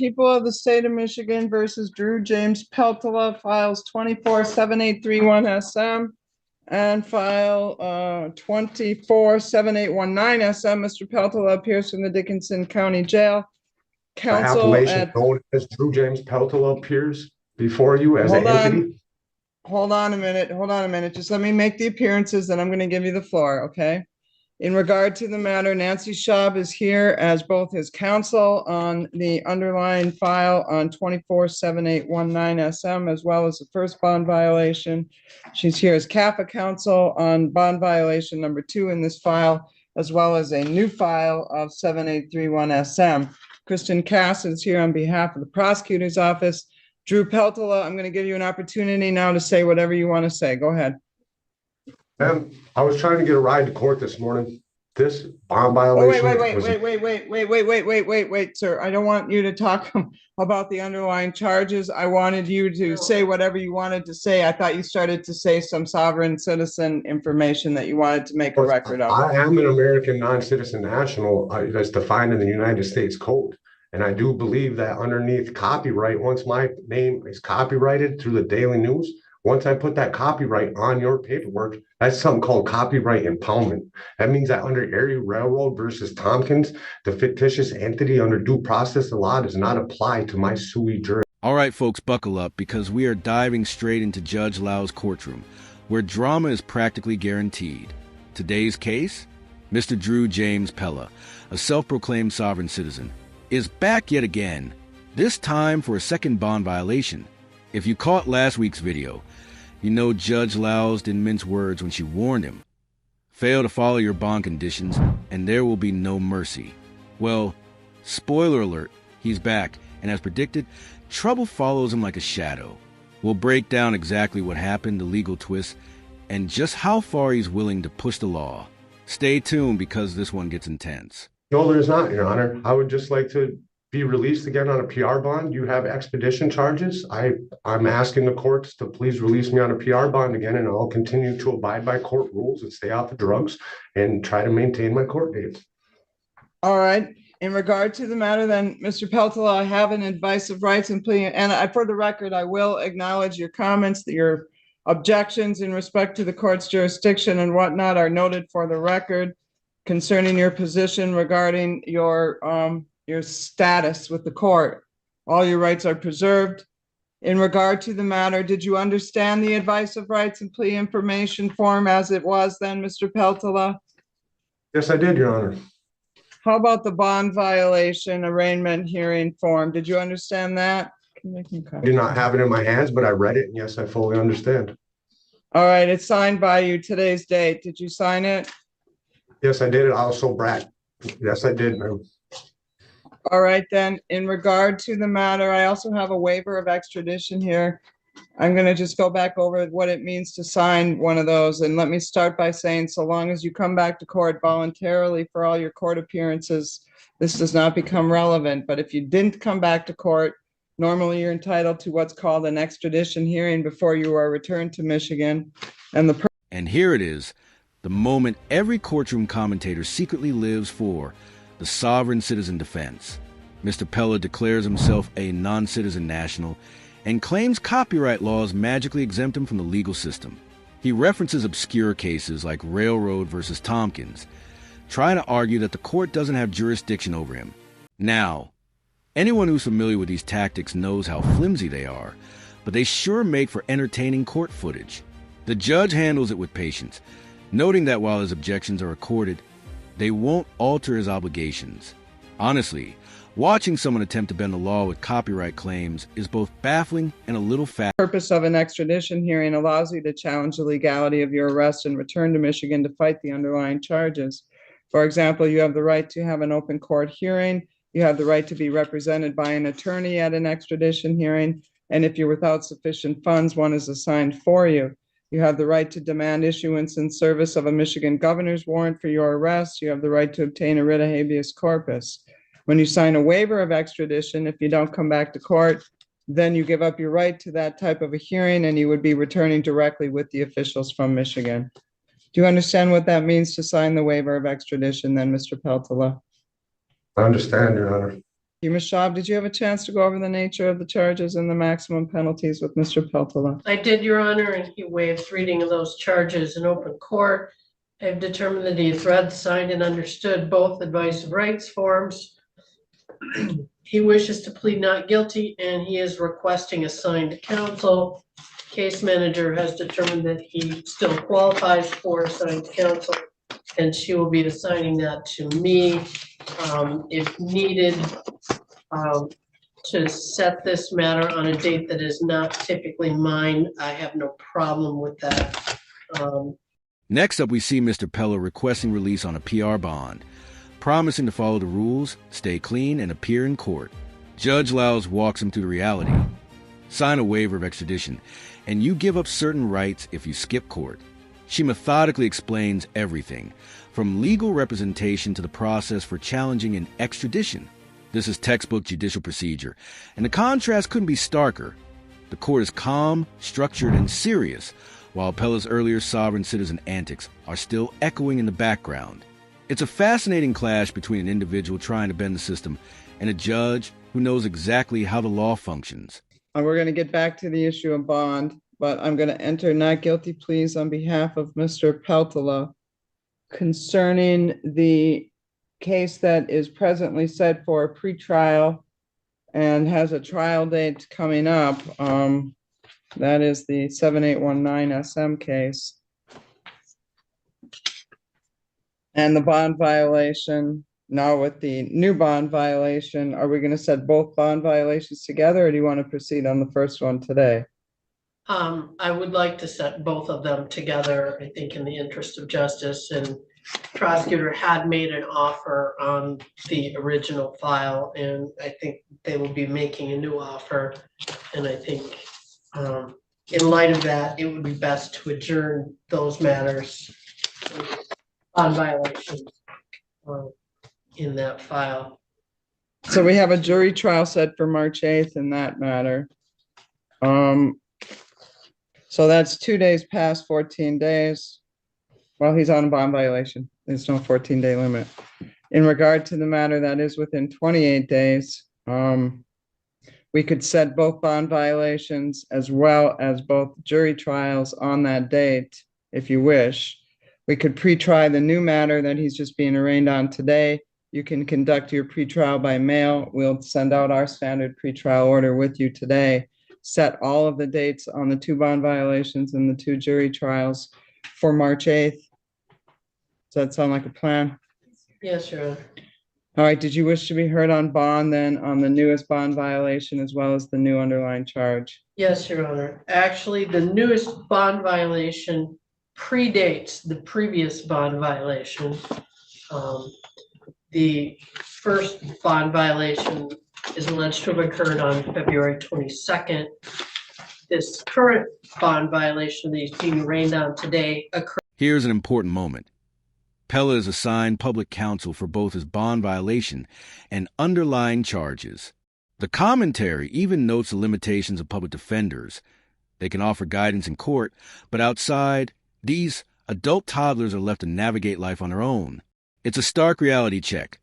People of the State of Michigan versus Drew James Peltola, files 247831SM and file 247819SM. Mr. Peltola appears from the Dickinson County Jail. The Counsel appellation at known as Drew James Peltola appears before you as an entity. Hold on a minute. Just let me make the appearances, and I'm going to give you the floor, okay? In regard to the matter, Nancy Schaub is here as both his counsel on the underlying file on 247819SM, as well as the first bond violation. She's here as CAFA counsel on bond violation number 2 in this file, as well as a new file of 7831SM. Kristen Cass is here on behalf of the prosecutor's office. Drew Peltola, I'm going to give you an opportunity now to say whatever you want to say. Go ahead. Ma'am, I was trying to get a ride to court this morning. This bond violation. Wait, sir. I don't want you to talk about the underlying charges. I wanted you to say whatever you wanted to say. I thought you started to say some sovereign citizen information that you wanted to make a record of. I am an American non-citizen national that's defined in the United States Code. And I do believe that underneath copyright, once my name is copyrighted through the Daily News, once I put that copyright on your paperwork, that's something called copyright impoundment. That means that under Erie Railroad versus Tompkins, the fictitious entity under due process of law does not apply to my sui juris. All right, folks, buckle up because we are diving straight into Judge Laos' courtroom, where drama is practically guaranteed. Today's case, Mr. Drew James Pella, a self-proclaimed sovereign citizen, is back yet again, this time for a second bond violation. If you caught last week's video, you know Judge Laos didn't mince words when she warned him. Fail to follow your bond conditions, and there will be no mercy. Well, spoiler alert, he's back, and as predicted, trouble follows him like a shadow. We'll break down exactly what happened, the legal twists, and just how far he's willing to push the law. Stay tuned because this one gets intense. No, there's not, Your Honor. I would just like to be released again on a PR bond. You have expedition charges. I'm asking the courts to please release me on a PR bond again, and I'll continue to abide by court rules and stay off the drugs and try to maintain my court dates. All right. In regard to the matter, then, Mr. Peltola, I have an advice of rights and plea, and for the record, I will acknowledge your comments, your objections in respect to the court's jurisdiction and whatnot are noted for the record concerning your position regarding your status with the court. All your rights are preserved. In regard to the matter, did you understand the advice of rights and plea information form as it was then, Mr. Peltola? Yes, I did, Your Honor. How about the bond violation arraignment hearing form? Did you understand that? I do not have it in my hands, but I read it, and yes, I fully understand. All right, it's signed by you, today's date. Did you sign it? Yes, I did. I also brag. Yes, I did, ma'am. All right, then, in regard to the matter, I also have a waiver of extradition here. I'm going to just go back over what it means to sign one of those. And let me start by saying, so long as you come back to court voluntarily for all your court appearances, this does not become relevant. But if you didn't come back to court, normally you're entitled to what's called an extradition hearing before you are returned to Michigan. And here it is, the moment every courtroom commentator secretly lives for, the sovereign citizen defense. Mr. Pella declares himself a non-citizen national and claims copyright laws magically exempt him from the legal system. He references obscure cases like Railroad versus Tompkins, trying to argue that the court doesn't have jurisdiction over him. Now, anyone who's familiar with these tactics knows how flimsy they are, but they sure make for entertaining court footage. The judge handles it with patience, noting that while his objections are accorded, they won't alter his obligations. Honestly, watching someone attempt to bend the law with copyright claims is both baffling and a little fat. The purpose of an extradition hearing allows you to challenge the legality of your arrest and return to Michigan to fight the underlying charges. For example, you have the right to have an open court hearing. You have the right to be represented by an attorney at an extradition hearing. And if you're without sufficient funds, one is assigned for you. You have the right to demand issuance and service of a Michigan governor's warrant for your arrest. You have the right to obtain a writ of habeas corpus. When you sign a waiver of extradition, if you don't come back to court, then you give up your right to that type of a hearing and you would be returning directly with the officials from Michigan. Do you understand what that means to sign the waiver of extradition then, Mr. Peltola? I understand, Your Honor. You, Ms. Schaub, did you have a chance to go over the nature of the charges and the maximum penalties with Mr. Peltola? I did, Your Honor, and he waived reading of those charges in open court. I've determined that he has read, signed, and understood both advice of rights forms. He wishes to plead not guilty, and he is requesting assigned counsel. Case manager has determined that he still qualifies for assigned counsel, and she will be assigning that to me, if needed, to set this matter on a date that is not typically mine. I have no problem with that. Next up, we see Mr. Pella requesting release on a PR bond, promising to follow the rules, stay clean, and appear in court. Judge Laos walks him through the reality. Sign a waiver of extradition, and you give up certain rights if you skip court. She methodically explains everything, from legal representation to the process for challenging an extradition. This is textbook judicial procedure, and the contrast couldn't be starker. The court is calm, structured, and serious, while Pella's earlier sovereign citizen antics are still echoing in the background. It's a fascinating clash between an individual trying to bend the system and a judge who knows exactly how the law functions. We're going to get back to the issue of bond, but I'm going to enter not guilty pleas on behalf of Mr. Peltola concerning the case that is presently set for a pretrial and has a trial date coming up. That is the 7819 SM case. And the bond violation. Now with the new bond violation, are we going to set both bond violations together, or do you want to proceed on the first one today? I would like to set both of them together, I think, in the interest of justice, and prosecutor had made an offer on the original file, and I think they will be making a new offer. And I think in light of that, it would be best to adjourn those matters on violations in that file. So we have a jury trial set for March 8th in that matter. So that's 2 days past 14 days. Well, he's on a bond violation. There's no 14-day limit. In regard to the matter that is within 28 days, we could set both bond violations as well as both jury trials on that date, if you wish. We could pre-try the new matter that he's just being arraigned on today. You can conduct your pretrial by mail. We'll send out our standard pretrial order with you today. Set all of the dates on the 2 bond violations and the 2 jury trials for March 8th. Does that sound like a plan? Yes, Your Honor. All right. Did you wish to be heard on bond then on the newest bond violation as well as the new underlying charge? Yes, Your Honor. Actually, the newest bond violation predates the previous bond violation. The first bond violation is alleged to have occurred on February 22nd. This current bond violation that he's being arraigned on today occurred. Here's an important moment. Pella is assigned public counsel for both his bond violation and underlying charges. The commentary even notes the limitations of public defenders. They can offer guidance in court, but outside, these adult toddlers are left to navigate life on their own. It's a stark reality check.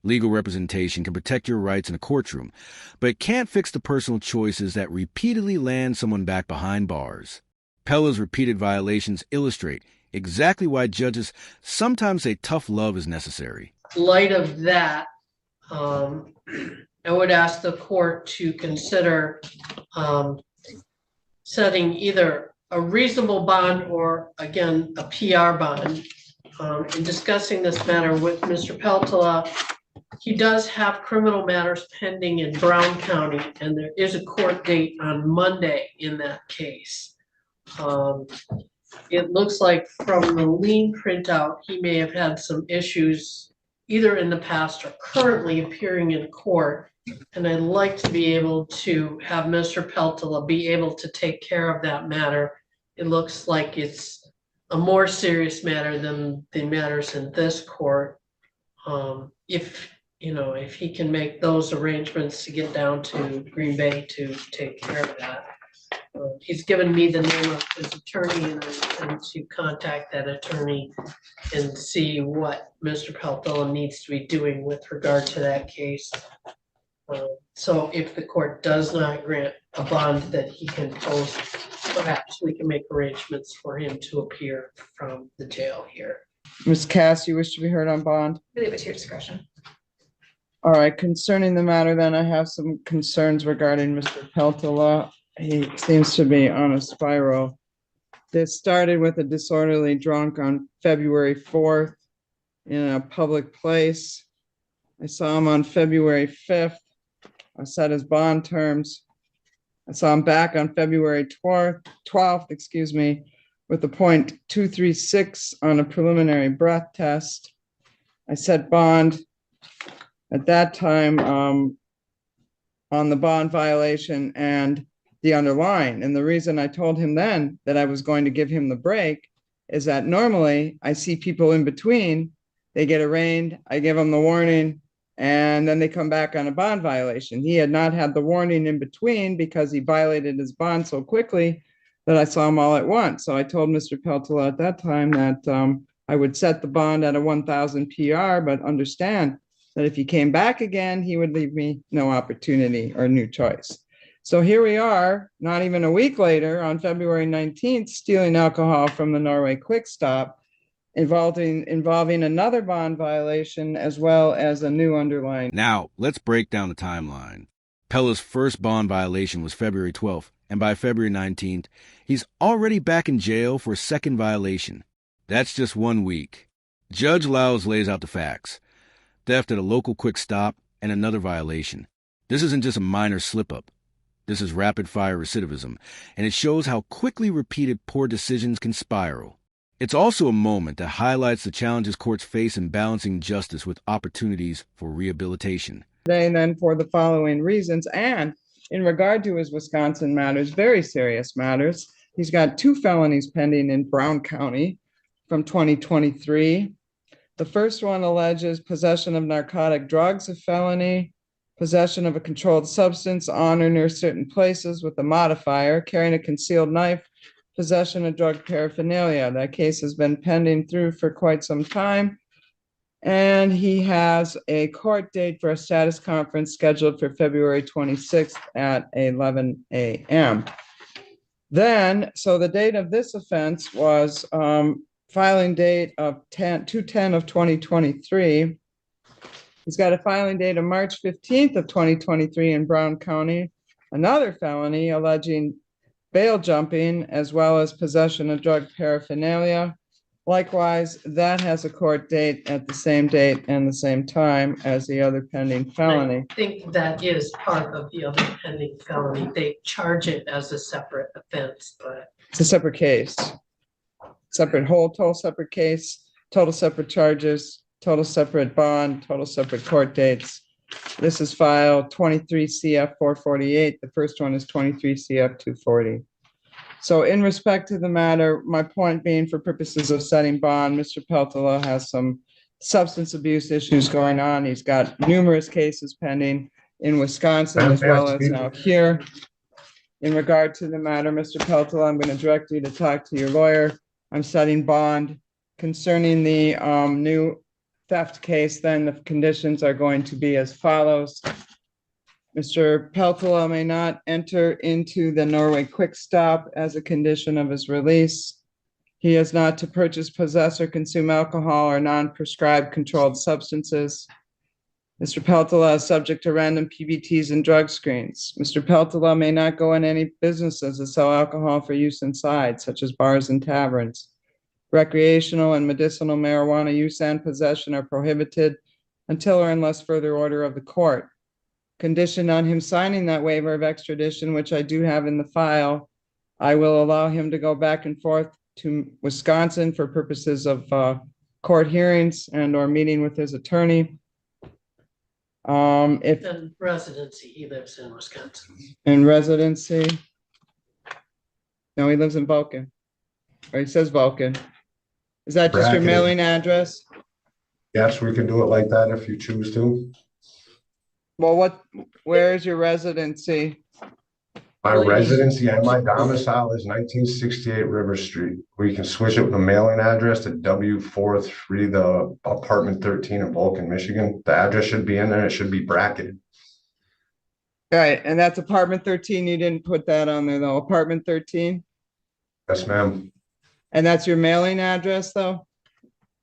Legal representation can protect your rights in a courtroom, but it can't fix the personal choices that repeatedly land someone back behind bars. Pella's repeated violations illustrate exactly why judges sometimes say tough love is necessary. In light of that, I would ask the court to consider setting either a reasonable bond or, again, a PR bond. In discussing this matter with Mr. Peltola, he does have criminal matters pending in Brown County, and there is a court date on Monday in that case. It looks like from the lien printout, he may have had some issues either in the past or currently appearing in court. And I'd like to be able to have Mr. Peltola be able to take care of that matter. It looks like it's a more serious matter than the matters in this court. If he can make those arrangements to get down to Green Bay to take care of that. He's given me the name of his attorney, and I intend to contact that attorney and see what Mr. Peltola needs to be doing with regard to that case. So if the court does not grant a bond that he can post, perhaps we can make arrangements for him to appear from the jail here. Ms. Cass, you wish to be heard on bond? I leave it to your discretion. All right, concerning the matter, then I have some concerns regarding Mr. Peltola. He seems to be on a spiral. This started with a disorderly drunk on February 4th in a public place. I saw him on February 5th. I set his bond terms. I saw him back on February 12th, excuse me, with a .236 on a preliminary breath test. I set bond at that time on the bond violation and the underlying. And the reason I told him then that I was going to give him the break is that normally I see people in between, they get arraigned, I give them the warning, and then they come back on a bond violation. He had not had the warning in between because he violated his bond so quickly that I saw him all at once. So I told Mr. Peltola at that time that I would set the bond at a 1,000 PR, but understand that if he came back again, he would leave me no opportunity or new choice. So here we are, not even a week later, on February 19th, stealing alcohol from the Norway Quick Stop, involving another bond violation as well as a new underlying. Now, let's break down the timeline. Pella's first bond violation was February 12th, and by February 19th, he's already back in jail for a second violation. That's just 1 week. Judge Laos lays out the facts. Theft at a local quick stop and another violation. This isn't just a minor slip-up. This is rapid-fire recidivism, and it shows how quickly repeated poor decisions can spiral. It's also a moment that highlights the challenges courts face in balancing justice with opportunities for rehabilitation. And then for the following reasons, and in regard to his Wisconsin matters, very serious matters, he's got 2 felonies pending in Brown County from 2023. The first one alleges possession of narcotic drugs, a felony, possession of a controlled substance on or near certain places with a modifier, carrying a concealed knife, possession of drug paraphernalia. That case has been pending through for quite some time. And he has a court date for a status conference scheduled for February 26th at 11 a.m. Then, so the date of this offense was filing date of 2/10 of 2023. He's got a filing date of March 15th of 2023 in Brown County. Another felony alleging bail jumping as well as possession of drug paraphernalia. Likewise, that has a court date at the same date and the same time as the other pending felony. I think that is part of the other pending felony. They charge it as a separate offense, but It's a separate case. Total separate case, total separate charges, total separate bond, total separate court dates. This is file 23 CF 448. The first one is 23 CF 240. So in respect to the matter, my point being for purposes of setting bond, Mr. Peltola has some substance abuse issues going on. He's got numerous cases pending in Wisconsin as well as now here. In regard to the matter, Mr. Peltola, I'm going to direct you to talk to your lawyer. I'm setting bond concerning the new theft case. Then the conditions are going to be as follows. Mr. Peltola may not enter into the Norway Quick Stop as a condition of his release. He is not to purchase, possess, or consume alcohol or non-prescribed controlled substances. Mr. Peltola is subject to random PBTs and drug screens. Mr. Peltola may not go in any businesses that sell alcohol for use inside, such as bars and taverns. Recreational and medicinal marijuana use and possession are prohibited until or unless further order of the court. Conditioned on him signing that waiver of extradition, which I do have in the file, I will allow him to go back and forth to Wisconsin for purposes of court hearings and or meeting with his attorney. If in residency, he lives in Wisconsin. in residency. No, he lives in Vulcan. Or he says Vulcan. Is that just your Bracketed. mailing address? Yes, we can do it like that if you choose to. Well, where is your residency? My residency and my domicile is 1968 River Street. We can switch it with a mailing address to W43, the apartment 13 in Vulcan, Michigan. The address should be in there. It should be bracketed. Right, and that's apartment 13. You didn't put that on there though. Apartment 13? Yes, ma'am. And that's your mailing address though?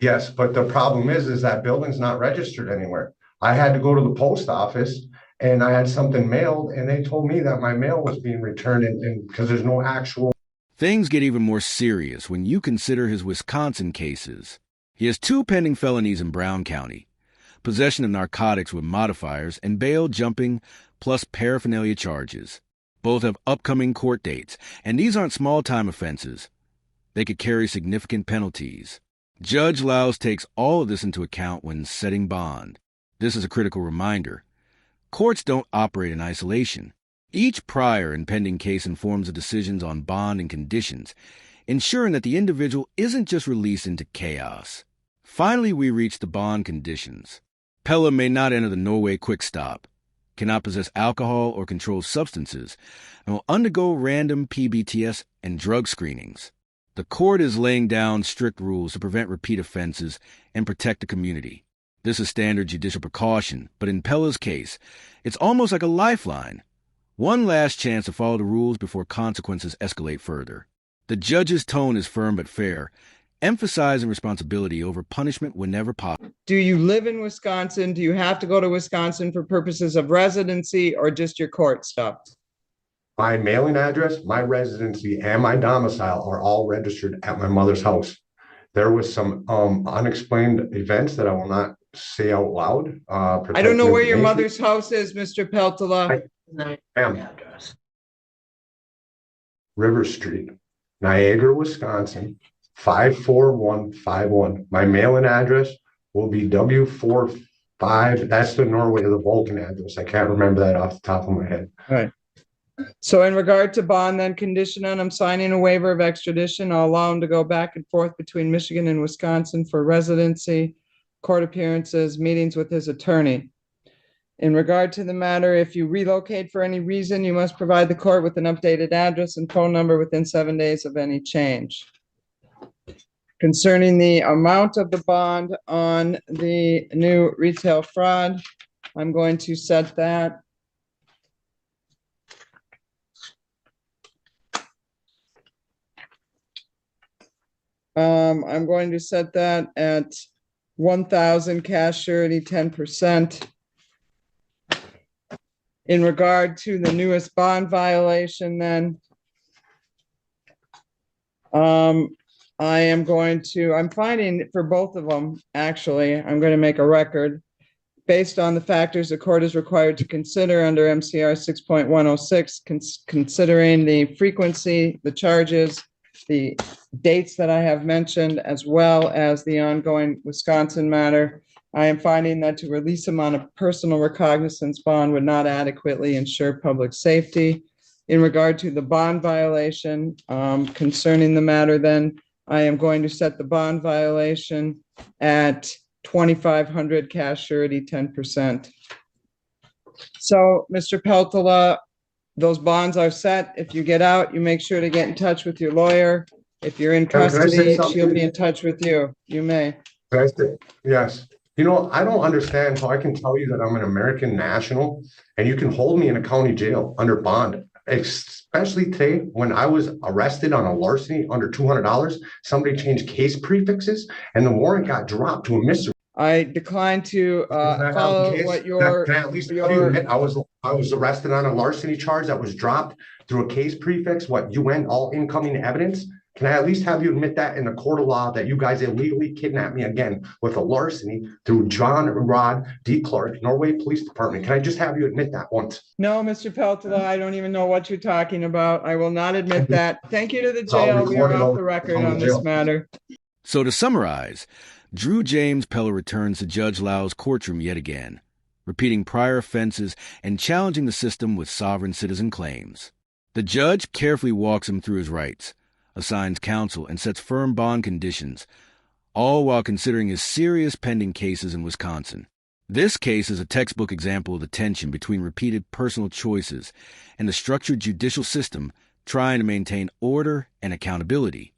Yes, but the problem is that building's not registered anywhere. I had to go to the post office and I had something mailed and they told me that my mail was being returned and because there's no actual. Things get even more serious when you consider his Wisconsin cases. He has 2 pending felonies in Brown County: possession of narcotics with modifiers and bail jumping plus paraphernalia charges. Both have upcoming court dates, and these aren't small-time offenses. They could carry significant penalties. Judge Laos takes all of this into account when setting bond. This is a critical reminder. Courts don't operate in isolation. Each prior and pending case informs the decisions on bond and conditions, ensuring that the individual isn't just released into chaos. Finally, we reach the bond conditions. Pella may not enter the Norway Quick Stop, cannot possess alcohol or controlled substances, and will undergo random PBTS and drug screenings. The court is laying down strict rules to prevent repeat offenses and protect the community. This is standard judicial precaution, but in Pella's case, it's almost like a lifeline. One last chance to follow the rules before consequences escalate further. The judge's tone is firm but fair, emphasizing responsibility over punishment whenever possible. Do you live in Wisconsin? Do you have to go to Wisconsin for purposes of residency or just your court stuff? My mailing address, my residency, and my domicile are all registered at my mother's house. There was some unexplained events that I will not say out loud. I don't know where your mother's house is, Mr. Peltola. Ma'am. Address. River Street, Niagara, Wisconsin, 54151. My mailing address will be W45. That's the Norway, the Vulcan address. I can't remember that off the top of my head. All right. So in regard to bond, then condition on him signing a waiver of extradition, I'll allow him to go back and forth between Michigan and Wisconsin for residency, court appearances, meetings with his attorney. In regard to the matter, if you relocate for any reason, you must provide the court with an updated address and phone number within 7 days of any change. Concerning the amount of the bond on the new retail fraud, I'm going to set that I'm going to set that at 1,000 cash surety, 10%. In regard to the newest bond violation, then I'm finding for both of them, actually, I'm going to make a record based on the factors the court is required to consider under MCR 6.106, considering the frequency, the charges, the dates that I have mentioned, as well as the ongoing Wisconsin matter. I am finding that to release him on a personal recognizance bond would not adequately ensure public safety. In regard to the bond violation, concerning the matter, then I am going to set the bond violation at 2,500 cash surety, 10%. So, Mr. Peltola, those bonds are set. If you get out, you make sure to get in touch with your lawyer. If you're in custody, she'll be in touch with you. You may. Yes. You know, I don't understand how I can tell you that I'm an American national and you can hold me in a county jail under bond, especially today when I was arrested on a larceny under $200. Somebody changed case prefixes and the warrant got dropped to a mystery. I decline to follow what your. Can I at least tell you admit I was arrested on a larceny charge that was dropped through a case prefix, what UN, all incoming evidence? Can I at least have you admit that in the court of law that you guys illegally kidnapped me again with a larceny through John Rod D. Clark, Norway Police Department? Can I just have you admit that once? No, Mr. Peltola, I don't even know what you're talking about. I will not admit that. Thank you to the jail. We are off the record on this matter. So to summarize, Drew James Pella returns to Judge Lao's courtroom yet again, repeating prior offenses and challenging the system with sovereign citizen claims. The judge carefully walks him through his rights, assigns counsel, and sets firm bond conditions, all while considering his serious pending cases in Wisconsin. This case is a textbook example of the tension between repeated personal choices and the structured judicial system trying to maintain order and accountability.